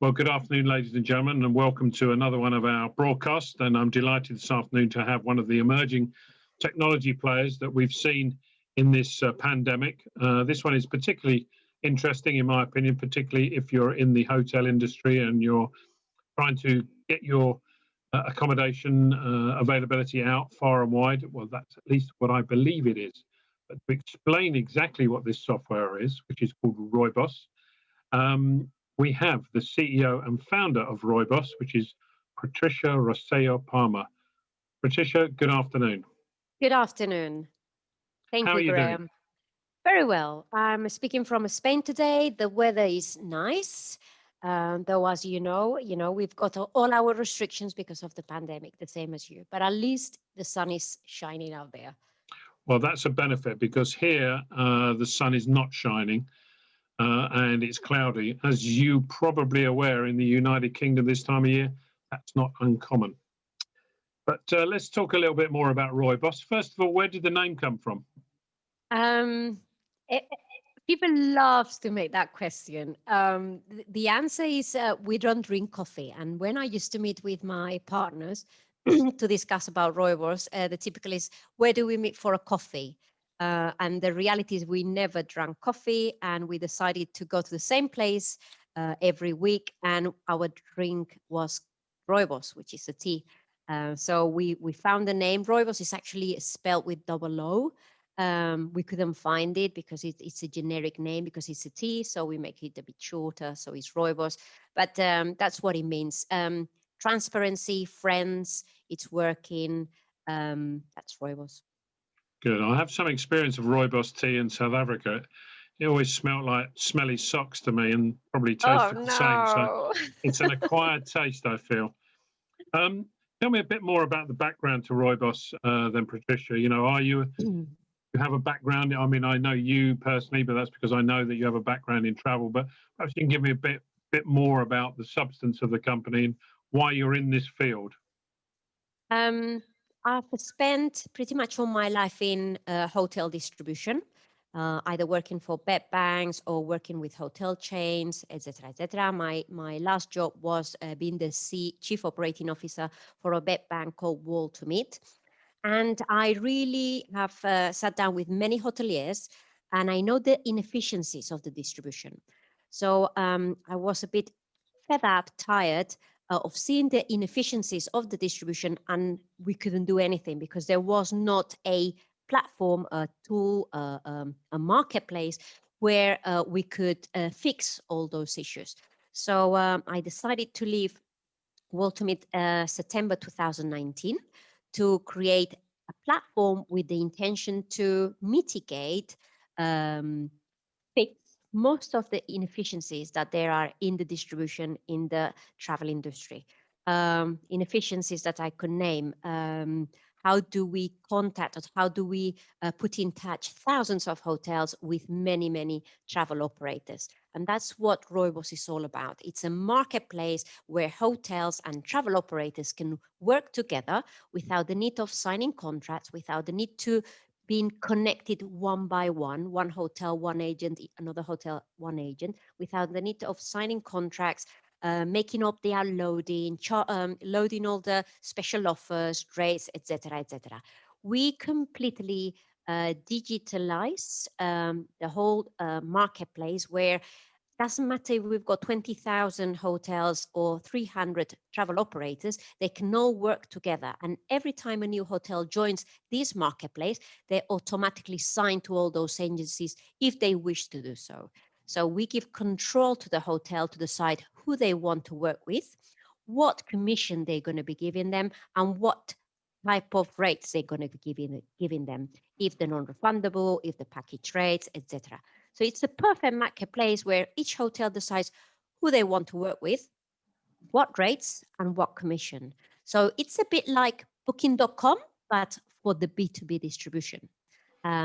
Well, good afternoon, ladies and gentlemen, and welcome to another one of our broadcasts. And I'm delighted this afternoon to have one of the emerging technology players that we've seen in this pandemic. This one is particularly interesting, in my opinion, particularly if you're in the hotel industry and you're trying to get your accommodation availability out far and wide. Well, that's at least what I believe it is. But to explain exactly what this software is, which is called Roibos, we have the CEO and founder of Roibos, which is Patricia Rosselo Palmer. Patricia, good afternoon. Good afternoon. Thank How are you, you doing? Graham. Very well. I'm speaking from Spain today. The weather is nice, though, as we've got all our restrictions because of the pandemic, the same as you. But at least the sun is shining out there. Well, that's a benefit because here the sun is not shining and it's cloudy. As you probably aware, in the United Kingdom this time of year, that's not uncommon. But let's talk a little bit more about Roibos. First of all, where did the name come from? It, People love to make that question. The answer is we don't drink coffee. And when I used to meet with my partners to discuss about Roibos, the typical is, where do we meet for a coffee? And the reality is we never drank coffee, and we decided to go to the same place every week. And our drink was Roibos, which is a tea. So we found the name. Roibos is actually spelled with double O. We couldn't find it because it's a generic name because it's a tea, so we make it a bit shorter, so it's Roibos. But that's what it means. Transparency, friends, it's working. That's Roibos. Good. I have some experience of Roibos tea in South Africa. It always smelled like smelly socks to me and probably tasted the same. So it's an acquired taste, I feel. Tell me a bit more about the background to Roibos then, Patricia. Are you have a background? I mean, I know you personally, but that's because I know that you have a background in travel. But perhaps you can give me a bit more about the substance of the company and why you're in this field. I've spent pretty much all my life in hotel distribution, either working for bed banks or working with hotel chains, etc., etc. My last job was being the chief operating officer for a bed bank called Wall to Meet. And I really have sat down with many hoteliers, and I know the inefficiencies of the distribution. So I was a bit fed up, tired of seeing the inefficiencies of the distribution, and we couldn't do anything because there was not a platform, a tool, a marketplace where we could fix all those issues. So I decided to leave Wall to Meet September 2019 to create a platform with the intention to mitigate, fix most of the inefficiencies that there are in the distribution in the travel industry. Inefficiencies that I could name. How do we contact, or how do we put in touch thousands of hotels with many, many travel operators? And that's what Roibos is all about. It's a marketplace where hotels and travel operators can work together without the need of signing contracts, without the need to being connected one by one hotel, one agent, another hotel, one agent, without the need of signing contracts, making up their loading, loading all the special offers, rates, etc., etc. We completely digitalize the whole marketplace, where doesn't matter if we've got 20,000 hotels or 300 travel operators, they can all work together. And every time a new hotel joins this marketplace, they automatically sign to all those agencies if they wish to do so. So we give control to the hotel to decide who they want to work with, what commission they're going to be giving them, and what type of rates they're going to be giving them, if they're non-refundable, if the package rates, etc. So it's a perfect marketplace where each hotel decides who they want to work with, what rates, and what commission. So it's a bit like booking.com, but for the B2B distribution.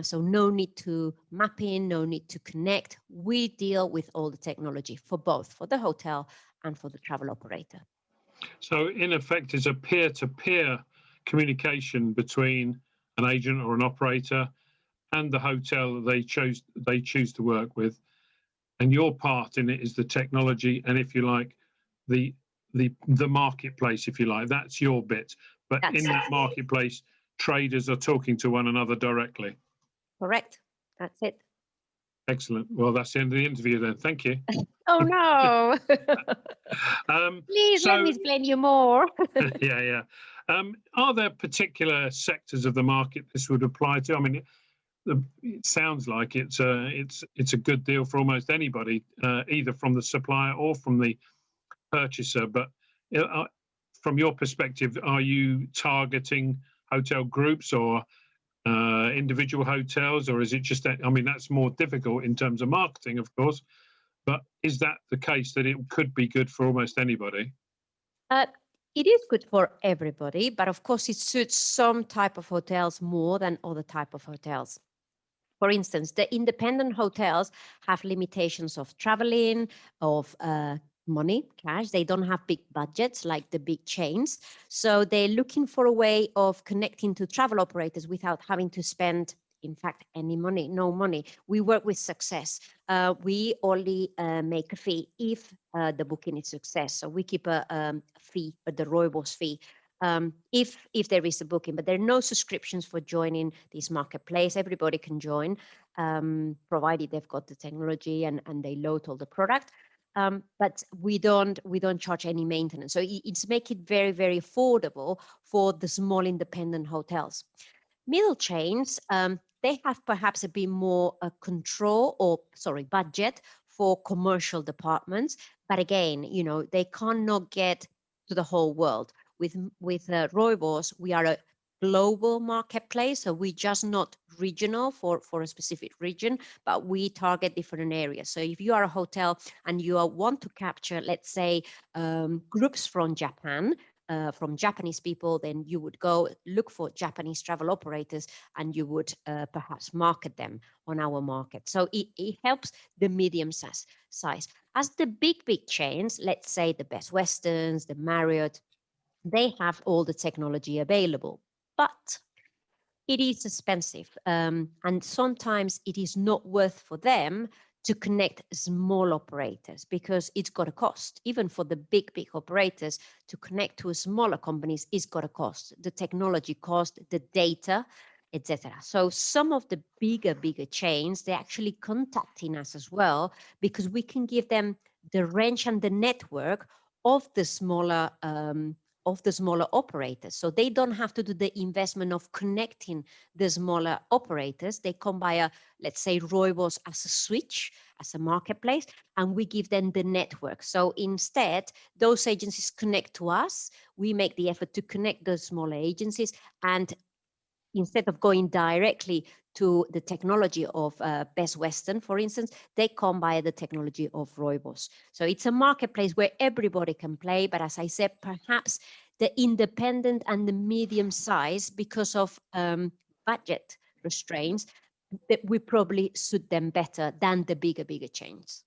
So no need to map in, no need to connect. We deal with all the technology for both, for the hotel and for the travel operator. So in effect, it's a peer-to-peer communication between an agent or an operator and the hotel that they choose to work with, and your part in it is the technology and, if you like, the the marketplace, if you like. That's your bit. But in that marketplace, traders are talking to one another directly. Correct. That's it. Excellent. Well, that's the end of the interview then. Thank you. Oh no. Please let me explain you more. Yeah. Are there particular sectors of the market this would apply to? I mean, it sounds like it's a good deal for almost anybody, either from the supplier or from the purchaser. But from your perspective, are you targeting hotel groups or individual hotels, or is it just that? I mean, that's more difficult in terms of marketing, of course. But is that the case that it could be good for almost anybody? It is good for everybody, but of course it suits some type of hotels more than other type of hotels. For instance, the independent hotels have limitations of traveling, of money, cash. They don't have big budgets like the big chains. So they're looking for a way of connecting to travel operators without having to spend, in fact, any money, no money. We work with success. We only make a fee if the booking is success. So we keep a fee, the Roibos fee. If there is a booking, but there are no subscriptions for joining this marketplace. Everybody can join, provided they've got the technology and they load all the product. But we don't charge any maintenance. So it's make it very, very affordable for the small independent hotels. Middle chains, they have perhaps a bit more budget for commercial departments. But again, they cannot get to the whole world. With Roibos, we are a global marketplace, so we're just not regional for a specific region, but we target different areas. So if you are a hotel and you want to capture, let's say, groups from Japan, from Japanese people, then you would go look for Japanese travel operators and you would perhaps market them on our market. So it helps the medium size. As the big chains, let's say the Best Westerns, the Marriott, they have all the technology available, but it is expensive. And sometimes it is not worth for them to connect small operators because it's got a cost. Even for the big operators, to connect to smaller companies, it's got a cost. The technology cost, the data, etc. So some of the bigger chains, they're actually contacting us as well because we can give them the range and the network of the smaller operators. So they don't have to do the investment of connecting the smaller operators. They come via, let's say, Roibos as a switch, as a marketplace, and we give them the network. So instead, those agencies connect to us. We make the effort to connect those smaller agencies, and instead of going directly to the technology of Best Western, for instance, they come by the technology of Roibos. So it's a marketplace where everybody can play, but as I said, perhaps the independent and the medium size, because of budget restraints, that we probably suit them better than the bigger chains.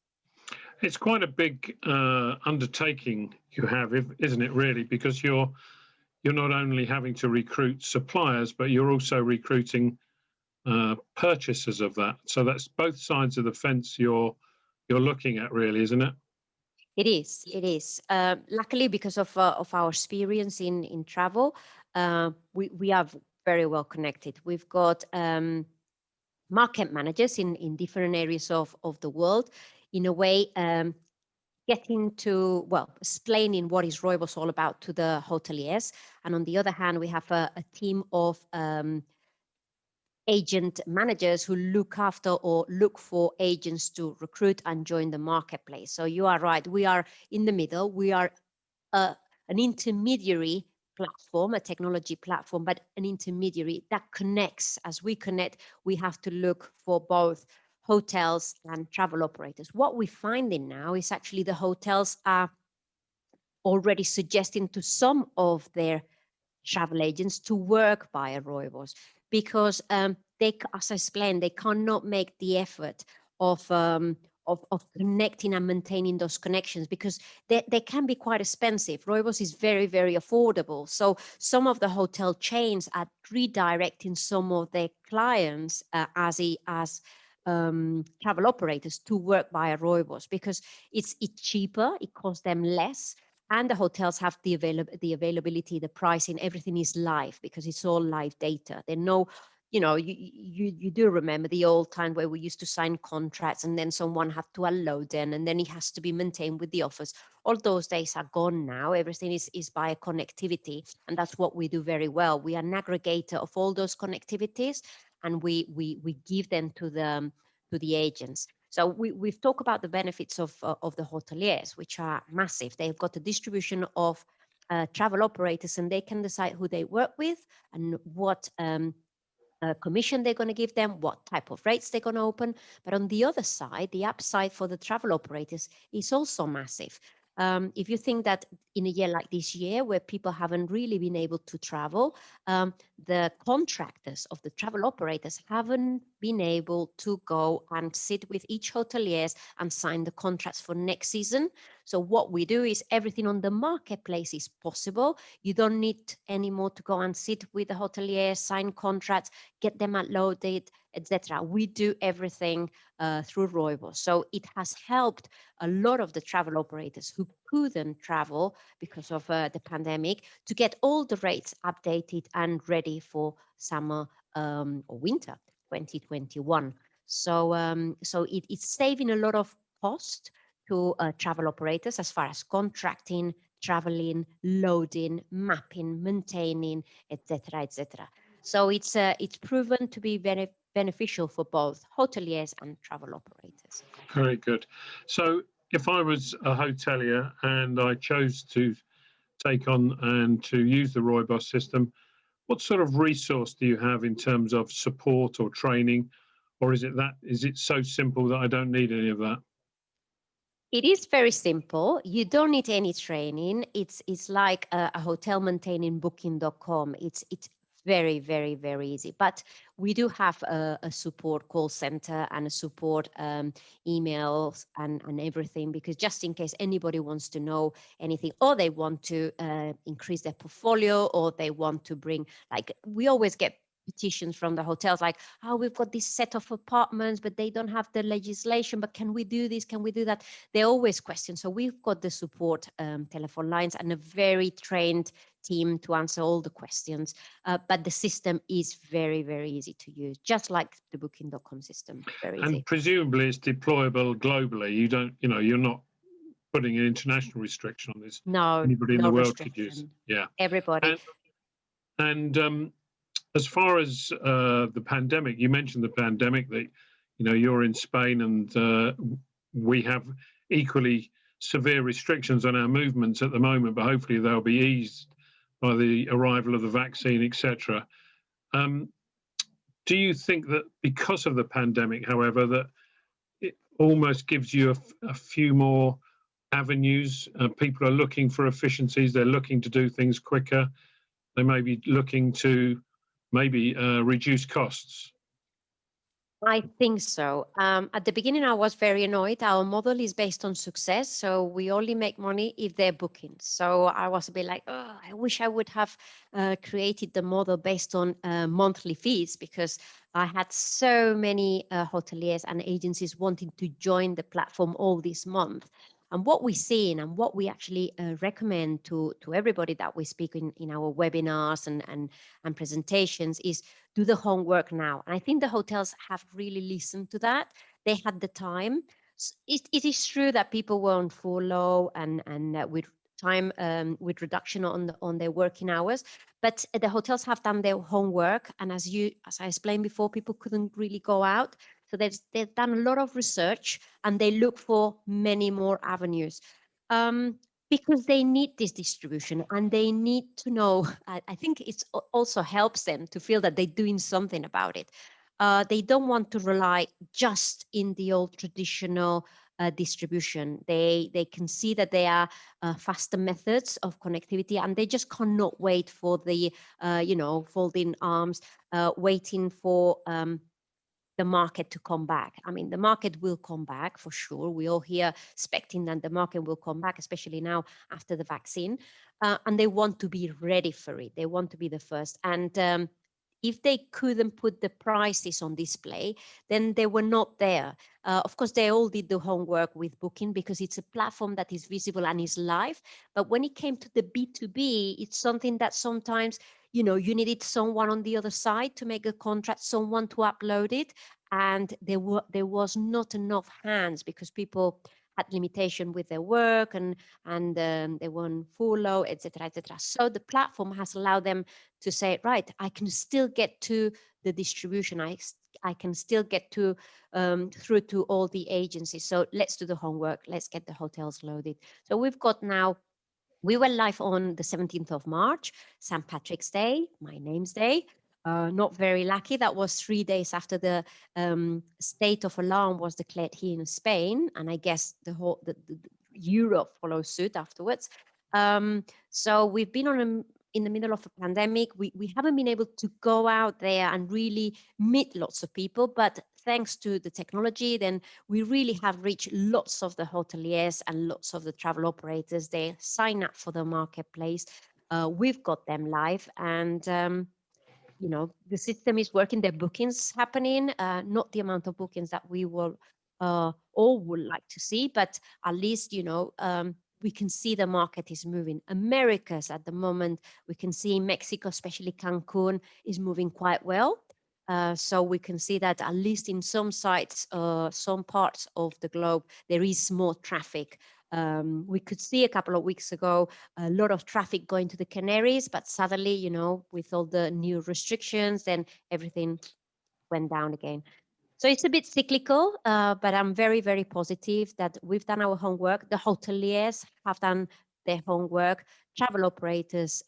It's quite a big undertaking you have, isn't it, really? Because you're not only having to recruit suppliers, but you're also recruiting purchasers of that. So that's both sides of the fence you're looking at, really, isn't it? It is. Luckily, because of our experience in travel, we are very well connected. We've got market managers in different areas of the world, in a way, explaining what is Roibos all about to the hoteliers. And on the other hand, we have a team of agent managers who look after or look for agents to recruit and join the marketplace. So you are right. We are in the middle. We are an intermediary platform, a technology platform, but an intermediary that connects. As we connect, we have to look for both hotels and travel operators. What we're finding now is actually the hotels are already suggesting to some of their travel agents to work via Roibos because they, as I explained, they cannot make the effort of connecting and maintaining those connections because they can be quite expensive. Roibos is very, very affordable. So some of the hotel chains are redirecting some of their clients as travel operators to work via Roibos because it's cheaper, it costs them less, and the hotels have the availability, the pricing, everything is live because it's all live data. They know, you do remember the old time where we used to sign contracts and then someone had to unload them and then it has to be maintained with the offers. All those days are gone now. Everything is by connectivity, and that's what we do very well. We are an aggregator of all those connectivities, and we give them to the agents. So we've talked about the benefits of the hoteliers, which are massive. They've got a distribution of travel operators, and they can decide who they work with and what commission they're going to give them, what type of rates they're going to open. But on the other side, the upside for the travel operators is also massive. If you think that in a year like this year, where people haven't really been able to travel, the contractors of the travel operators haven't been able to go and sit with each hoteliers and sign the contracts for next season. So what we do is everything on the marketplace is possible. You don't need anymore to go and sit with the hoteliers, sign contracts, get them uploaded, etc. We do everything through Roibos. So it has helped a lot of the travel operators who couldn't travel because of the pandemic to get all the rates updated and ready for summer or winter 2021. So it's saving a lot of cost to travel operators as far as contracting, traveling, loading, mapping, maintaining, etc., etc. So it's proven to be very beneficial for both hoteliers and travel operators. Very good. So if I was a hotelier and I chose to take on and to use the Roibos system, what sort of resource do you have in terms of support or training? Or is it so simple that I don't need any of that? It is very simple. You don't need any training. It's like a hotel maintaining booking.com. It's very, very, very easy. But we do have a support call center and a support emails and everything, because just in case anybody wants to know anything, or they want to increase their portfolio, or they want to bring, like, we always get petitions from the hotels like, oh, we've got this set of apartments, but they don't have the legislation, but can we do this? Can we do that? They always question. So we've got the support telephone lines and a very trained team to answer all the questions. But the system is very, very easy to use, just like the booking.com system. Very easy. And presumably it's deployable globally. You're not putting an international restriction on this. No, anybody in no the world could use. restriction. Yeah. Everybody. And as far as the pandemic, you mentioned the pandemic, that you're in Spain and we have equally severe restrictions on our movements at the moment, but hopefully they'll be eased by the arrival of the vaccine, etc. Do you think that because of the pandemic, however, that it almost gives you a few more avenues? People are looking for efficiencies. They're looking to do things quicker. They may be looking to reduce costs. I think so. At the beginning, I was very annoyed. Our model is based on success, so we only make money if they're booking. So I was a bit like, oh, I wish I would have created the model based on monthly fees, because I had so many hoteliers and agencies wanting to join the platform all this month. And what we've seen and what we actually recommend to everybody that we speak in our webinars and presentations is do the homework now. And I think the hotels have really listened to that. They had the time. It is true that people were on furlough and with time with reduction on their working hours, but the hotels have done their homework. And as I explained before, people couldn't really go out. So they've done a lot of research and they look for many more avenues. Because they need this distribution and they need to know. I think it also helps them to feel that they're doing something about it. They don't want to rely just in the old traditional distribution. They can see that there are faster methods of connectivity, and they just cannot wait for the folding arms, waiting for the market to come back. I mean, the market will come back for sure. We all here expecting that the market will come back, especially now after the vaccine. And they want to be ready for it. They want to be the first. And if they couldn't put the prices on display, then they were not there. Of course, they all did the homework with Booking because it's a platform that is visible and is live. But when it came to the B2B, it's something that sometimes, you know, you needed someone on the other side to make a contract, someone to upload it. And there was not enough hands because people had limitation with their work and they weren't follow, etc., etc. So the platform has allowed them to say, right, I can still get to the distribution. I can still get to through to all the agencies. So let's do the homework. Let's get the hotels loaded. So we've got now. We were live on the 17th of March, St. Patrick's Day, my name's day. Not very lucky. That was 3 days after the state of alarm was declared here in Spain, and I guess the Europe follows suit afterwards. So we've been in the middle of a pandemic. We haven't been able to go out there and really meet lots of people, but thanks to the technology, then we really have reached lots of the hoteliers and lots of the travel operators. They sign up for the marketplace. We've got them live, and you know, the system is working. The bookings happening, not the amount of bookings that we will all would like to see, but at least, you know, we can see the market is moving. Americas at the moment, we can see Mexico, especially Cancun, is moving quite well. So we can see that at least in some sites, some parts of the globe, there is more traffic. We could see a couple of weeks ago a lot of traffic going to the Canaries, but suddenly, you know, with all the new restrictions, then everything went down again. So it's a bit cyclical, but I'm very, very positive that we've done our homework. The hoteliers have done their homework. Travel operators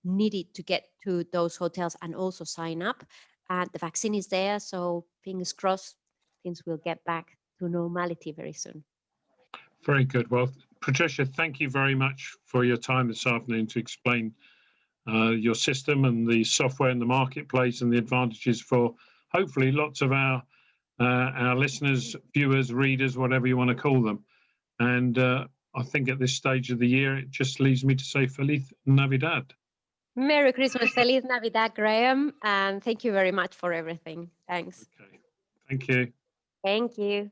needed to get to those hotels and also sign up. And the vaccine is there, so fingers crossed, things will get back to normality very soon. Very good. Well, Patricia, thank you very much for your time this afternoon to explain your system and the software in the marketplace and the advantages for hopefully lots of our listeners, viewers, readers, whatever you want to call them. And I think at this stage of the year, it just leaves me to say Feliz Navidad. Merry Christmas, Feliz Navidad, Graham, and thank you very much for everything. Thanks. Okay. Thank you. Thank you.